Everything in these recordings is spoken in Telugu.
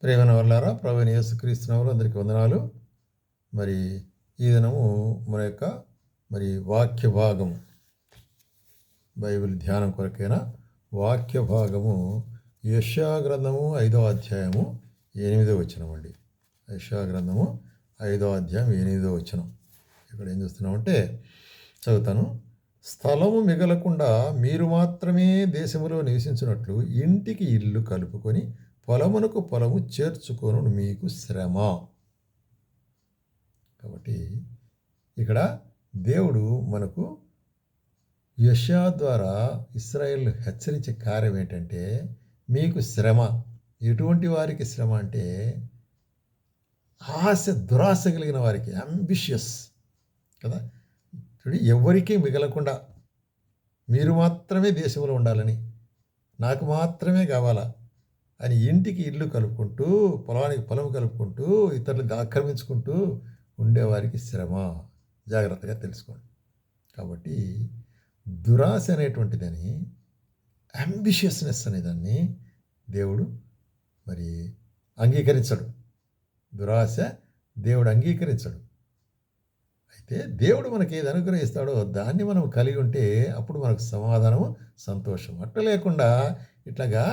ప్రియమైన వాళ్ళారా, ప్రభువైన యేసుక్రీస్తు నామములో అందరికీ వందనాలు. మరి ఈ దినము మన యొక్క వాక్య భాగము, బైబిల్ ధ్యానం కొరకైన వాక్య భాగము యెషయా గ్రంథము 5వ అధ్యాయము 8వ వచనం అండి. యెషయా గ్రంథము 5వ అధ్యాయం 8వ వచనం. ఇక్కడ ఏం చూస్తున్నామంటే చదువుతాను. స్థలము మిగలకుండా మీరు మాత్రమే దేశములో నివసించినట్లు ఇంటికి ఇల్లు కలుపుకొని పొలమునకు పొలము చేర్చుకొను మీకు శ్రమ. కాబట్టి ఇక్కడ దేవుడు మనకు యెషయా ద్వారా ఇశ్రాయేల్ హెచ్చరించే కార్యం ఏంటంటే, మీకు శ్రమ. ఎటువంటి వారికి శ్రమ అంటే దురాశ కలిగిన వారికి, అంబిషియస్ కదా. చూడు, ఎవరికీ మిగలకుండా మీరు మాత్రమే దేశంలో ఉండాలని, నాకు మాత్రమే కావాలా అని ఇంటికి ఇల్లు కలుపుకుంటూ, పొలానికి పొలం కలుపుకుంటూ, ఇతరులను ఆక్రమించుకుంటూ ఉండేవారికి శ్రమ. జాగ్రత్తగా తెలుసుకోండి. కాబట్టి దురాశ అనేటువంటిదని, అంబిషియస్నెస్ అనేదాన్ని దేవుడు అంగీకరించడు. దురాశ దేవుడు అంగీకరించడు. అయితే దేవుడు మనకి ఏది అనుగ్రహిస్తాడో దాన్ని మనం కలిగి ఉంటే అప్పుడు మనకు సమాధానము, సంతోషం. అట్లా లేకుండా ఇట్లాగా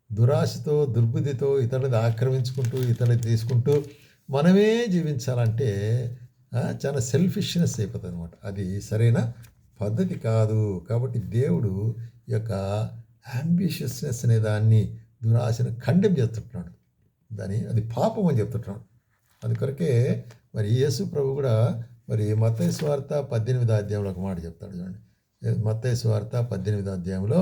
దురాశతో, దుర్బుద్ధితో ఇతరులను ఆక్రమించుకుంటూ, ఇతరులు తీసుకుంటూ మనమే జీవించాలంటే చాలా సెల్ఫిష్నెస్ అయిపోతుంది అనమాట. అది సరైన పద్ధతి కాదు. కాబట్టి దేవుడు ఈ యొక్క అంబిషియస్నెస్ అనే దాన్ని, దురాశను ఖండం చేస్తుంటున్నాడు. అది పాపం అని చెప్తుంటున్నాడు. అందుకొరకే యేసు ప్రభు కూడా మత్తయి సువార్త 18వ అధ్యాయంలో ఒక మాట చెప్తాడు. చూడండి, మత్తయి సువార్త 18వ అధ్యాయంలో,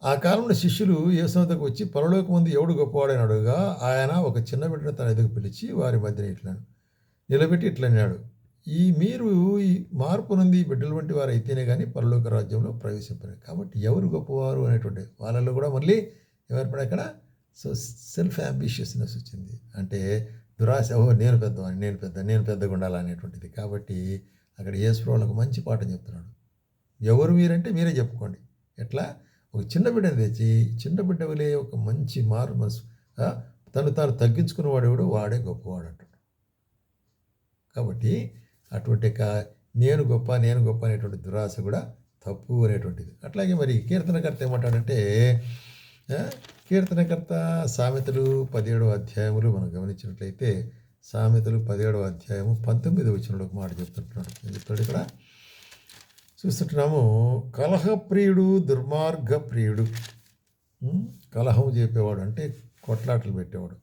ఆ కాలంలో శిష్యులు యేసు వద్దకు వచ్చి, పరలోకమందు ఎవడు గొప్పవాడని అడుగుగా, ఆయన ఒక చిన్న బిడ్డను తన ఎదుగు పిలిచి వారి మధ్యన నిలబెట్టి ఇట్లన్నాడు, మీరు ఈ మార్పు నుండి బిడ్డల వంటి వారు అయితేనే కానీ పరలోక రాజ్యంలో ప్రవేశింపరు. కాబట్టి ఎవరు గొప్పవారు అనేటువంటి వాళ్ళల్లో కూడా మళ్ళీ ఏర్పడే అక్కడ సెల్ఫ్ అంబిషియస్నెస్ వచ్చింది. అంటే దురాశ, నేను పెద్దవాడిని, నేను పెద్దగా ఉండాలనేటువంటిది. కాబట్టి అక్కడ యేసు ప్రభువుకు మంచి పాఠం చెప్తున్నాడు. ఎవరు మీరంటే మీరే చెప్పుకోండి. ఎట్లా? ఒక చిన్న బిడ్డను తెచ్చి, చిన్న బిడ్డ వలే ఒక మంచి మనసు, తను తాను తగ్గించుకునేవాడు వాడే గొప్పవాడు అంటాడు. కాబట్టి అటువంటి నేను గొప్ప అనేటువంటి దురాశ కూడా తప్పు అనేటువంటిది. అట్లాగే కీర్తనకర్త ఏమంటాడంటే, కీర్తనకర్త సామెతలు 17వ అధ్యాయములు మనం గమనించినట్లయితే, సామెతలు 17వ అధ్యాయము 19వ వచనంలో ఒక మాట చెప్తుంటున్నాడు. ఏం చెప్తాడు ఇక్కడ చూస్తుంటున్నాము. కలహప్రియుడు, దుర్మార్గ ప్రియుడు, కలహం చెప్పేవాడు అంటే కొట్లాటలు పెట్టేవాడు,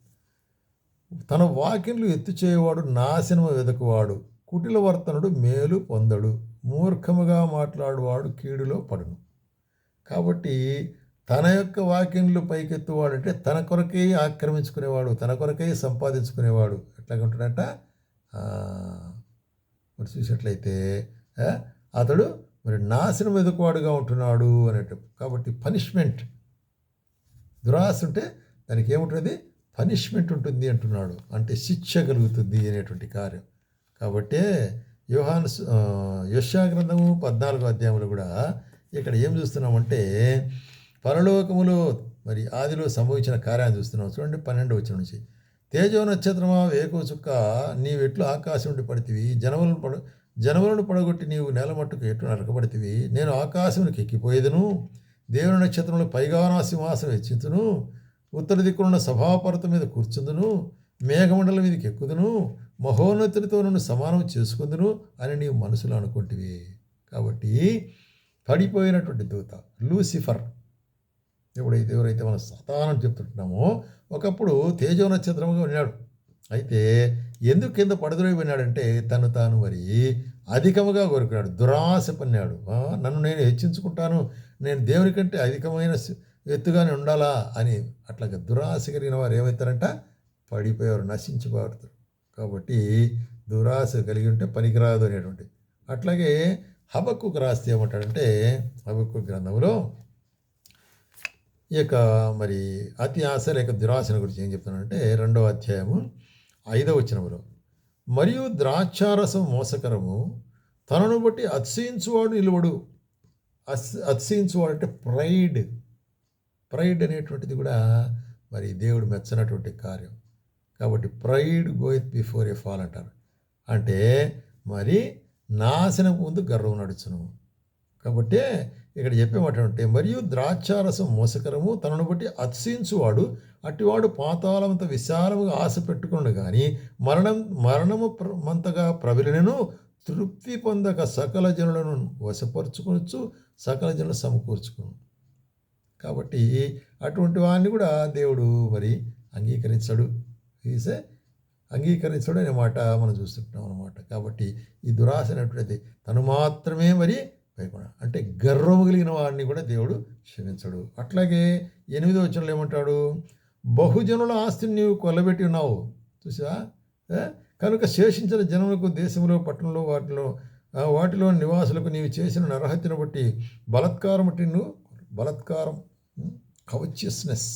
తన వాకిన్లు ఎత్తు చేయవాడు నాశనము వెదకువాడు, కుటిల వర్తనుడు మేలు పొందడు, మూర్ఖముగా మాట్లాడువాడు కీడులో పడును. కాబట్టి తన యొక్క వాక్యంలు పైకెత్తువాడు అంటే తన కొరకే ఆక్రమించుకునేవాడు, తన కొరకే సంపాదించుకునేవాడు. ఎట్లాగుంటాడంట చూసినట్లయితే అతడు నాశనం ఎదుకువాడుగా ఉంటున్నాడు అన్నట్టు. కాబట్టి పనిష్మెంట్, దురాశ ఉంటే దానికి ఏముంటుంది? పనిష్మెంట్ ఉంటుంది అంటున్నాడు. అంటే శిక్ష కలుగుతుంది అనేటువంటి కార్యం. కాబట్టి యెషయా గ్రంథము 14వ అధ్యాయంలో కూడా ఇక్కడ ఏం చూస్తున్నామంటే, పరలోకములో ఆదిలో సంభవించిన కార్యాన్ని చూస్తున్నాం. చూడండి, 12వ వచనం నుంచి, తేజో నక్షత్రమా, వేకువ చుక్క, నీవెట్లు ఆకాశం నుండి పడితివి, జనములను పడగొట్టి నీవు నేల మట్టుకు ఎట్లు నరకబడితివి. నేను ఆకాశమునికి ఎక్కిపోయేదను, దేవుని నక్షత్రములు పైగా నా సింహాసనం హెచ్చించును, ఉత్తర దిక్కునున్న సభాపర్వతం మీద కూర్చుందును, మేఘమండలం మీదకి ఎక్కుదును, మహోన్నతునితో నన్ను సమానం చేసుకుందును అని నీవు మనసులో అనుకుంటివి. కాబట్టి పడిపోయినటువంటి దూత లూసిఫర్, ఎవరైతే మనం సతానం చెప్తుంటున్నామో, ఒకప్పుడు తేజో నక్షత్రముగా ఉన్నాడు. అయితే ఎందుకు కింద పడద్రోయిపోయినాడంటే తను తాను అధికముగా కోరుకున్నాడు, దురాశ పన్నాడు. నన్ను నేను హెచ్చించుకుంటాను, నేను దేవుని కంటే అధికమైన ఎత్తుగానే ఉండాలా అని అట్లాగా దురాశ కలిగిన వారు ఏమవుతారంట? పడిపోయారు, నశించిపోతారు. కాబట్టి దురాశ కలిగి ఉంటే పనికిరాదు అనేటువంటి. అట్లాగే హబక్కుకు రాస్తే ఏమంటాడంటే, హబక్కు గ్రంథంలో ఈ యొక్క అతి ఆశ లేక దురాశను గురించి ఏం చెప్తున్నానంటే, 2వ అధ్యాయము 5వ వచనములో, మరియు ద్రాక్షారసం మోసకరము, తనను బట్టి అతిశయించువాడు నిలువడు. అతిశయించువాడు అంటే ప్రైడ్ అనేటువంటిది కూడా మరి దేవుడు మెచ్చనటువంటి కార్యం. కాబట్టి ప్రైడ్ గోయిత్ బిఫోర్ ఏ ఫాల్ అంటారు. అంటే మరి నాశనం ముందు గర్వం నడుచును. కాబట్టి ఇక్కడ చెప్పేమాట అంటే మరియు ద్రాక్షారసం మోసకరము తనను బట్టి అతిశయించువాడు అటివాడు పాతాళమంత విశాలముగా ఆశ పెట్టుకున్నాడు కానీ మరణము మంతగా ప్రబలినను తృప్తి పొందక సకల జనులను వశపరుచుకొనొచ్చు, సకల జనులు సమకూర్చుకును. కాబట్టి అటువంటి వాడిని కూడా దేవుడు మరి అంగీకరించడు. ఈసే అంగీకరించడు అనే మాట మనం చూస్తుంటాం అనమాట. కాబట్టి ఈ దురాశ అనేటువంటిది తను మాత్రమే మరి భయపడ అంటే గర్వము కలిగిన వాడిని కూడా దేవుడు క్షమించడు. అట్లాగే 8వ వచనంలో ఏమంటాడు, బహుజనుల ఆస్తిని నీవు కొల్లబెట్టి ఉన్నావు చూసా, కనుక శేషించిన జనములకు దేశంలో పట్టణంలో వాటిలో నివాసులకు నీవు చేసిన నరహత్యను బట్టి బలత్కారం కవచియస్నెస్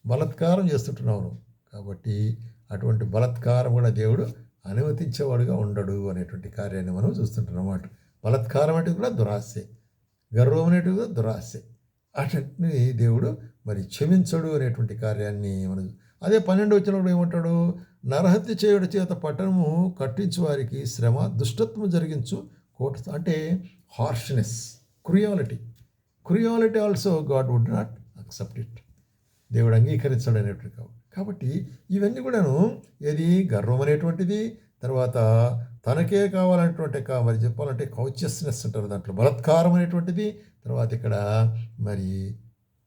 బలత్కారం చేస్తుంటున్నావు. కాబట్టి అటువంటి బలత్కారం కూడా దేవుడు అనుమతించేవాడుగా ఉండడు అనేటువంటి కార్యాన్ని మనం చూస్తుంటున్నాం అన్నమాట. బలత్కారం అంటే కూడా దురాశే, గర్వం అనేటివి కూడా దురాశే. అటన్ని దేవుడు మరి క్షమించడు అనేటువంటి కార్యాన్ని మనం అదే 12వ వచనంలో ఏమంటాడు, నరహత్య చేయుడి చేత పట్టణము కట్టించు వారికి శ్రమ దుష్టత్వం జరిగించు కోట అంటే harshness, cruelty also God would not accept it. దేవుడు అంగీకరించడు అనేటువంటి కాబట్టి ఇవన్నీ కూడాను ఏది గర్వం అనేటువంటిది, తర్వాత తనకే కావాలనేటువంటి మరి చెప్పాలంటే కౌచియస్నెస్ అంటారు, దాంట్లో బలత్కారం అనేటువంటిది, తర్వాత ఇక్కడ మరి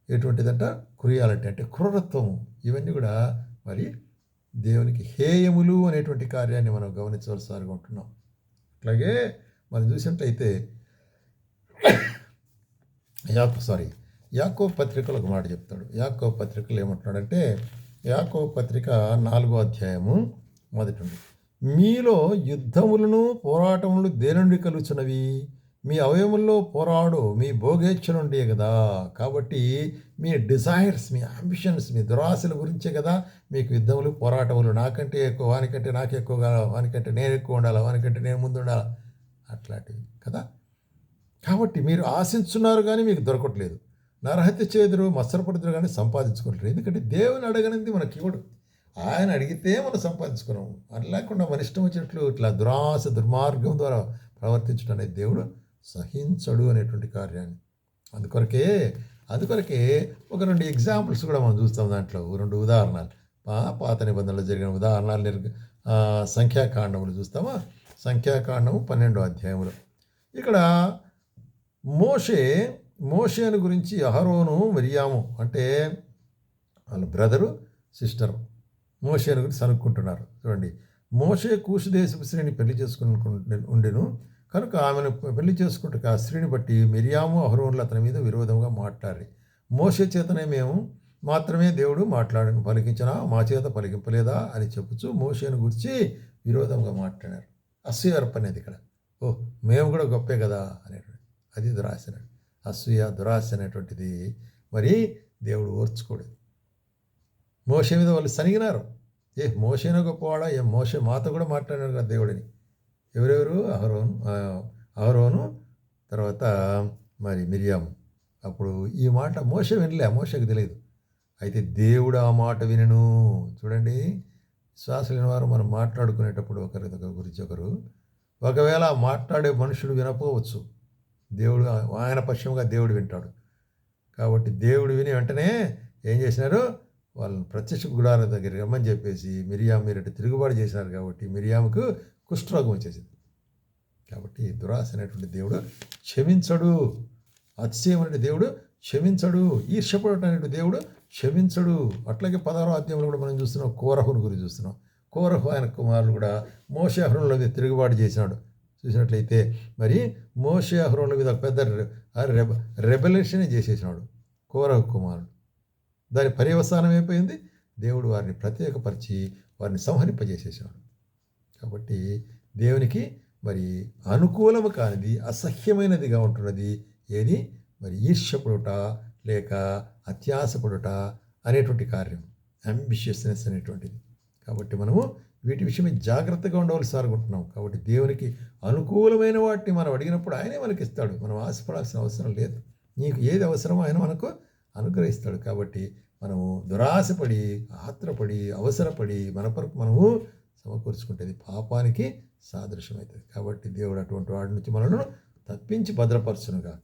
ఎటువంటిదంట క్రుయాలిటీ అంటే క్రూరత్వం. ఇవన్నీ కూడా మరి దేవునికి హేయములు అనేటువంటి కార్యాన్ని మనం గమనించవలసిగా ఉంటున్నాం. అట్లాగే మనం చూసినట్లయితే యాకోబు పత్రికలో ఒక మాట చెప్తాడు. యాకోబు పత్రికలో ఏమంటున్నాడంటే, యాకోబు పత్రిక 4వ అధ్యాయము 1 మీలో యుద్ధములను పోరాటములు దేని నుండి కలుగుచున్నవి? మీ అవయముల్లో పోరాడు మీ భోగేచ్ఛ నుండే కదా. కాబట్టి మీ డిజైర్స్, మీ అంబిషన్స్, మీ దురాశల గురించే కదా మీకు యుద్ధములు పోరాటములు. నాకంటే ఎక్కువ, వానికంటే నాకు ఎక్కువగా, వానికంటే నేను ఎక్కువ ఉండాలి, వానికంటే నేను ముందు ఉండాలి, అట్లాంటివి కదా. కాబట్టి మీరు ఆశించున్నారు కానీ మీకు దొరకట్లేదు, నరహత్య చేదురు మత్సరపడుతురు కానీ సంపాదించుకోవట్లేదు. ఎందుకంటే దేవుని అడగనిది మనకి ఇవ్వడు, ఆయన అడిగితే మనం సంపాదించుకున్నాము. అది లేకుండా మన ఇష్టం వచ్చినట్లు ఇట్లా దురాశ దుర్మార్గం ద్వారా ప్రవర్తించడం అనేది దేవుడు సహించడు అనేటువంటి కార్యాన్ని. అందుకొరకే ఒక 2 ఎగ్జాంపుల్స్ కూడా మనం చూస్తాం. దాంట్లో 2 ఉదాహరణలు, పాత నిబంధనలో జరిగిన ఉదాహరణలు సంఖ్యాకాండములు చూస్తామా. సంఖ్యాకాండము 12వ అధ్యాయంలో ఇక్కడ మోషేను గురించి అహరోను మిరియాము అంటే వాళ్ళ బ్రదరు సిస్టరు మోషేను గురించి అనుకుంటున్నారు. చూడండి, మోషే కూషు దేశపు స్త్రీని పెళ్లి ఉండెను కనుక ఆమెను పెళ్లి చేసుకుంటే ఆ స్త్రీని బట్టి మిరియాము అహరోనులు అతని మీద విరోధంగా మాట్లాడి, మోషే చేతనే మేము మాత్రమే దేవుడు పలికించినా మా చేత పలికింపలేదా అని చెప్పుచు మోషేను గురించి విరోధంగా మాట్లాడారు. అసూయార్ప అనేది ఇక్కడ, మేము కూడా గొప్పే కదా అనేటువంటి అది దురాశ. అసూయ దురాశ అనేటువంటిది మరి దేవుడు ఓర్చుకోడు. మోషే మీద వాళ్ళు సనిగినారు, మోషేనే గొప్పవాడా, మోషే మాతో కూడా మాట్లాడారు కదా దేవుడిని. ఎవరెవరు? అహరోను తర్వాత మరి మిరియాము. అప్పుడు ఈ మాట మోషే వినలే, మోషేకి తెలియదు. అయితే దేవుడు ఆ మాట వినను. చూడండి, విశ్వాసం లేని వారు మనం మాట్లాడుకునేటప్పుడు ఒకరి గురించి ఒకరు ఒకవేళ మాట్లాడే మనుషుడు వినకపోవచ్చు, దేవుడు ఆయన పక్షంగా దేవుడు వింటాడు. కాబట్టి దేవుడు విని వెంటనే ఏం చేసినారు, వాళ్ళని ప్రత్యక్ష గుడారం దగ్గర రమ్మని చెప్పేసి మిరియాము మీరటి తిరుగుబాటు చేసినారు. కాబట్టి మిరియాముకు కుష్ఠరోగం వచ్చేసింది. కాబట్టి దురాశ అనేటువంటి దేవుడు క్షమించడు, అతిశయం అనే దేవుడు క్షమించడు, ఈర్ష్యపడటం అనేటువంటి దేవుడు క్షమించడు. అట్లాగే 16వ అధ్యాయంలో కూడా మనం చూస్తున్నాం, కోరహుని గురించి చూస్తున్నాం. కోరహు ఆయన కుమారులు కూడా మోషే అహరోనుల మీద తిరుగుబాటు చేసినాడు. చూసినట్లయితే మరి మోషే అహరోనుల మీద ఒక పెద్ద రెబల్యూషన్ చేసేసినాడు కోరహు కుమారుడు. దాని పర్యవసానం అయిపోయింది, దేవుడు వారిని ప్రత్యేకపరిచి వారిని సంహరింపజేసేసినాడు. కాబట్టి దేవునికి మరి అనుకూలము కానిది, అసహ్యమైనదిగా ఉంటున్నది ఏది, మరి ఈర్ష్యపడుట లేక అత్యాసపడుట అనేటువంటి కార్యం, అంబిషియస్నెస్ అనేటువంటిది. కాబట్టి మనము వీటి విషయమే జాగ్రత్తగా ఉండవలసి అనుకుంటున్నాం. కాబట్టి దేవునికి అనుకూలమైన వాటిని మనం అడిగినప్పుడు ఆయనే మనకి ఇస్తాడు, మనం ఆశపడాల్సిన అవసరం లేదు. నీకు ఏది అవసరమో ఆయన మనకు అనుగ్రహిస్తాడు. కాబట్టి మనము దురాశపడి, ఆత్రపడి, అవసరపడి మన కొరకు మనము సమకూర్చుకుంటేది పాపానికి సాదృశ్యమవుతుంది. కాబట్టి దేవుడు అటువంటి వాడి నుంచి మనల్ని తప్పించి భద్రపరచునుగాక.